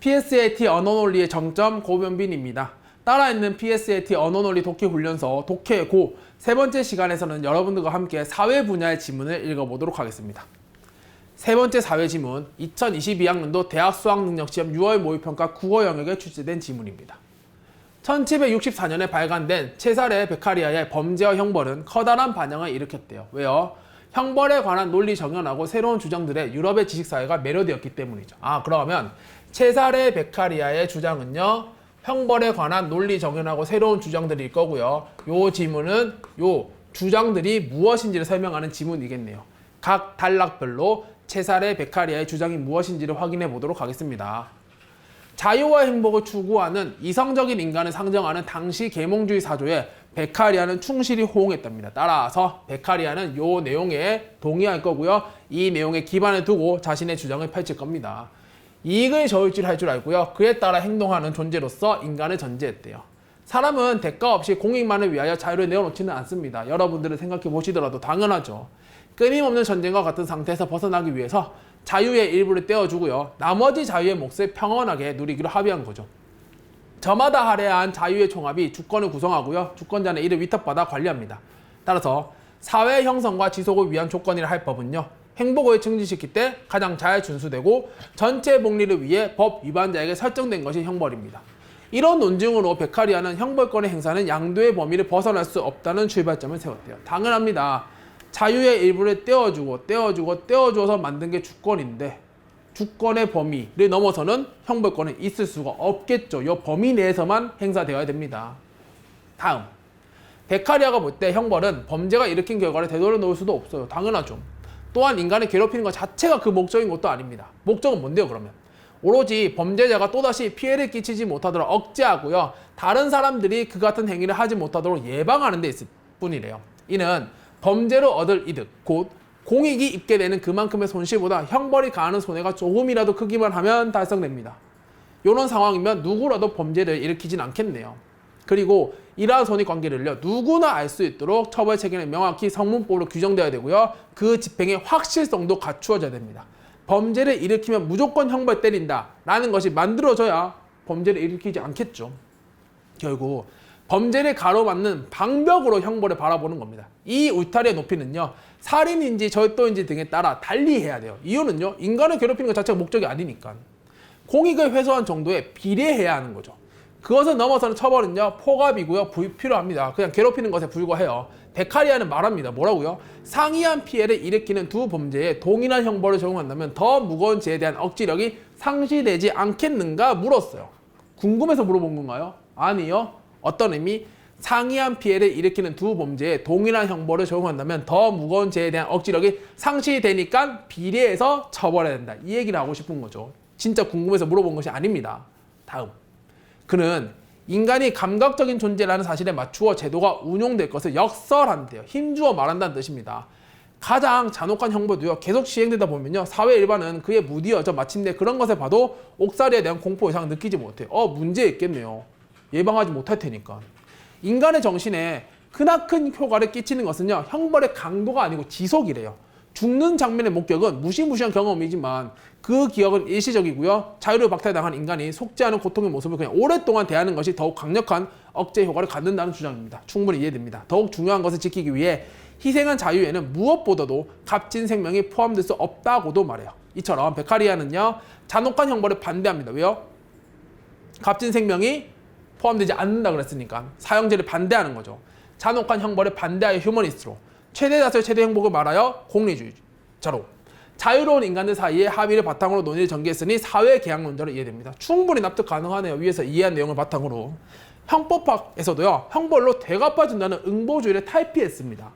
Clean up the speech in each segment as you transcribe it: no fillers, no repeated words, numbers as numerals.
PSAT 언어논리의 정점 고변빈입니다. 따라 있는 PSAT 언어논리 독해 훈련서 독해 고 세 번째 시간에서는 여러분들과 함께 사회 분야의 지문을 읽어보도록 하겠습니다. 세 번째 사회 지문, 2022학년도 대학 수학능력시험 6월 모의평가 국어 영역에 출제된 지문입니다. 1764년에 발간된 체사레 베카리아의 범죄와 형벌은 커다란 반향을 일으켰대요. 왜요? 형벌에 관한 논리 정연하고 새로운 주장들에 유럽의 지식사회가 매료되었기 때문이죠. 그러면 체사레 베카리아의 주장은요, 형벌에 관한 논리 정연하고 새로운 주장들일 거고요. 요 지문은 요 주장들이 무엇인지를 설명하는 지문이겠네요. 각 단락별로 체사레 베카리아의 주장이 무엇인지를 확인해 보도록 하겠습니다. 자유와 행복을 추구하는 이성적인 인간을 상정하는 당시 계몽주의 사조에 베카리아는 충실히 호응했답니다. 따라서 베카리아는 요 내용에 동의할 거고요. 이 내용에 기반을 두고 자신의 주장을 펼칠 겁니다. 이익을 저울질할 줄 알고요. 그에 따라 행동하는 존재로서 인간을 전제했대요. 사람은 대가 없이 공익만을 위하여 자유를 내어놓지는 않습니다. 여러분들은 생각해 보시더라도 당연하죠. 끊임없는 전쟁과 같은 상태에서 벗어나기 위해서 자유의 일부를 떼어주고요. 나머지 자유의 몫을 평온하게 누리기로 합의한 거죠. 저마다 할애한 자유의 총합이 주권을 구성하고요. 주권자는 이를 위탁받아 관리합니다. 따라서 사회 형성과 지속을 위한 조건이라 할 법은요. 행복을 증진시킬 때 가장 잘 준수되고 전체 복리를 위해 법 위반자에게 설정된 것이 형벌입니다. 이런 논증으로 베카리아는 형벌권의 행사는 양도의 범위를 벗어날 수 없다는 출발점을 세웠대요. 당연합니다. 자유의 일부를 떼어주어서 만든 게 주권인데 주권의 범위를 넘어서는 형벌권은 있을 수가 없겠죠. 이 범위 내에서만 행사되어야 됩니다. 다음, 베카리아가 볼 때 형벌은 범죄가 일으킨 결과를 되돌려 놓을 수도 없어요. 당연하죠. 또한 인간을 괴롭히는 것 자체가 그 목적인 것도 아닙니다. 목적은 뭔데요, 그러면? 오로지 범죄자가 또다시 피해를 끼치지 못하도록 억제하고요. 다른 사람들이 그 같은 행위를 하지 못하도록 예방하는 데 있을 뿐이래요. 이는 범죄로 얻을 이득, 곧 공익이 입게 되는 그만큼의 손실보다 형벌이 가하는 손해가 조금이라도 크기만 하면 달성됩니다. 이런 상황이면 누구라도 범죄를 일으키진 않겠네요. 그리고 이러한 손익관계를요, 누구나 알 수 있도록 처벌 체계는 명확히 성문법으로 규정되어야 되고요. 그 집행의 확실성도 갖추어져야 됩니다. 범죄를 일으키면 무조건 형벌 때린다 라는 것이 만들어져야 범죄를 일으키지 않겠죠. 결국 범죄를 가로막는 방벽으로 형벌을 바라보는 겁니다. 이 울타리의 높이는요, 살인인지 절도인지 등에 따라 달리해야 돼요. 이유는요, 인간을 괴롭히는 것 자체가 목적이 아니니까. 공익을 회수한 정도에 비례해야 하는 거죠. 그것을 넘어서는 처벌은요, 포갑이고요, 불필요합니다. 그냥 괴롭히는 것에 불과해요. 베카리아는 말합니다. 뭐라고요? 상이한 피해를 일으키는 두 범죄에 동일한 형벌을 적용한다면 더 무거운 죄에 대한 억지력이 상실되지 않겠는가 물었어요. 궁금해서 물어본 건가요? 아니요. 어떤 의미? 상이한 피해를 일으키는 두 범죄에 동일한 형벌을 적용한다면 더 무거운 죄에 대한 억지력이 상실되니까 비례해서 처벌해야 된다. 이 얘기를 하고 싶은 거죠. 진짜 궁금해서 물어본 것이 아닙니다. 다음. 그는 인간이 감각적인 존재라는 사실에 맞추어 제도가 운용될 것을 역설한대요. 힘주어 말한다는 뜻입니다. 가장 잔혹한 형벌도요, 계속 시행되다 보면요, 사회 일반은 그에 무디어져 마침내 그런 것을 봐도 옥살이에 대한 공포 이상 느끼지 못해요. 문제 있겠네요. 예방하지 못할 테니까. 인간의 정신에 크나큰 효과를 끼치는 것은요, 형벌의 강도가 아니고 지속이래요. 죽는 장면의 목격은 무시무시한 경험이지만 그 기억은 일시적이고요. 자유를 박탈당한 인간이 속지 않은 고통의 모습을 그냥 오랫동안 대하는 것이 더욱 강력한 억제 효과를 갖는다는 주장입니다. 충분히 이해됩니다. 더욱 중요한 것을 지키기 위해 희생한 자유에는 무엇보다도 값진 생명이 포함될 수 없다고도 말해요. 이처럼 베카리아는요, 잔혹한 형벌을 반대합니다. 왜요? 값진 생명이 포함되지 않는다 그랬으니까 사형제를 반대하는 거죠. 잔혹한 형벌을 반대하여 휴머니스트로, 최대 다수의 최대 행복을 말하여 공리주의자로, 자유로운 인간들 사이에 합의를 바탕으로 논의를 전개했으니 사회계약론자로 이해됩니다. 충분히 납득 가능하네요. 위에서 이해한 내용을 바탕으로. 형법학에서도요, 형벌로 되갚아준다는 응보주의를 탈피했습니다.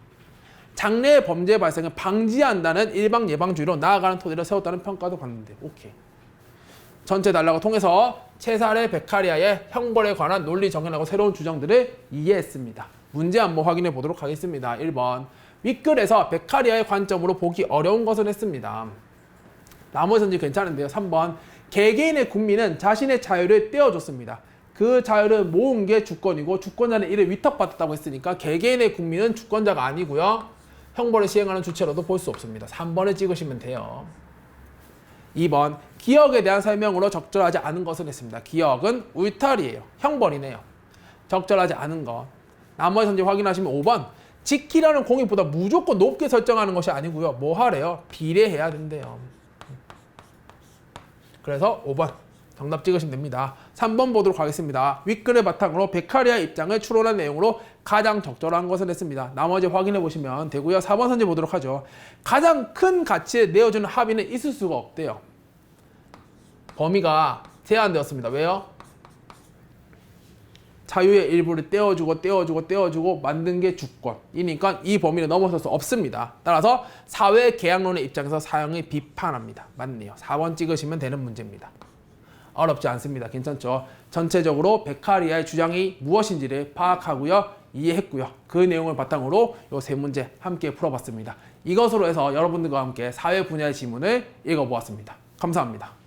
장래의 범죄 발생을 방지한다는 일방 예방주의로 나아가는 토대를 세웠다는 평가도 받는데, 오케이. 전체 단락을 통해서 체사레 베카리아의 형벌에 관한 논리 정연하고 새로운 주장들을 이해했습니다. 문제 한번 확인해 보도록 하겠습니다. 1번. 윗글에서 베카리아의 관점으로 보기 어려운 것을 했습니다. 나머지는 괜찮은데요. 3번. 개개인의 국민은 자신의 자유를 떼어줬습니다. 그 자유를 모은 게 주권이고 주권자는 이를 위탁받았다고 했으니까 개개인의 국민은 주권자가 아니고요. 형벌을 시행하는 주체로도 볼 수 없습니다. 3번을 찍으시면 돼요. 2번 기억에 대한 설명으로 적절하지 않은 것은 했습니다. 기억은 울타리예요. 형벌이네요. 적절하지 않은 것. 나머지 선지 확인하시면 5번 지키라는 공익보다 무조건 높게 설정하는 것이 아니고요. 뭐 하래요? 비례해야 된대요. 그래서 5번 정답 찍으시면 됩니다. 3번 보도록 하겠습니다. 윗글을 바탕으로 베카리아의 입장을 추론한 내용으로 가장 적절한 것을 했습니다. 나머지 확인해 보시면 되고요. 4번 선지 보도록 하죠. 가장 큰 가치를 내어주는 합의는 있을 수가 없대요. 범위가 제한되었습니다. 왜요? 자유의 일부를 떼어주고 만든 게 주권이니까 이 범위를 넘어설 수 없습니다. 따라서 사회 계약론의 입장에서 사형을 비판합니다. 맞네요. 4번 찍으시면 되는 문제입니다. 어렵지 않습니다. 괜찮죠? 전체적으로 베카리아의 주장이 무엇인지를 파악하고요. 이해했고요. 그 내용을 바탕으로 이 세 문제 함께 풀어봤습니다. 이것으로 해서 여러분들과 함께 사회 분야의 지문을 읽어보았습니다. 감사합니다.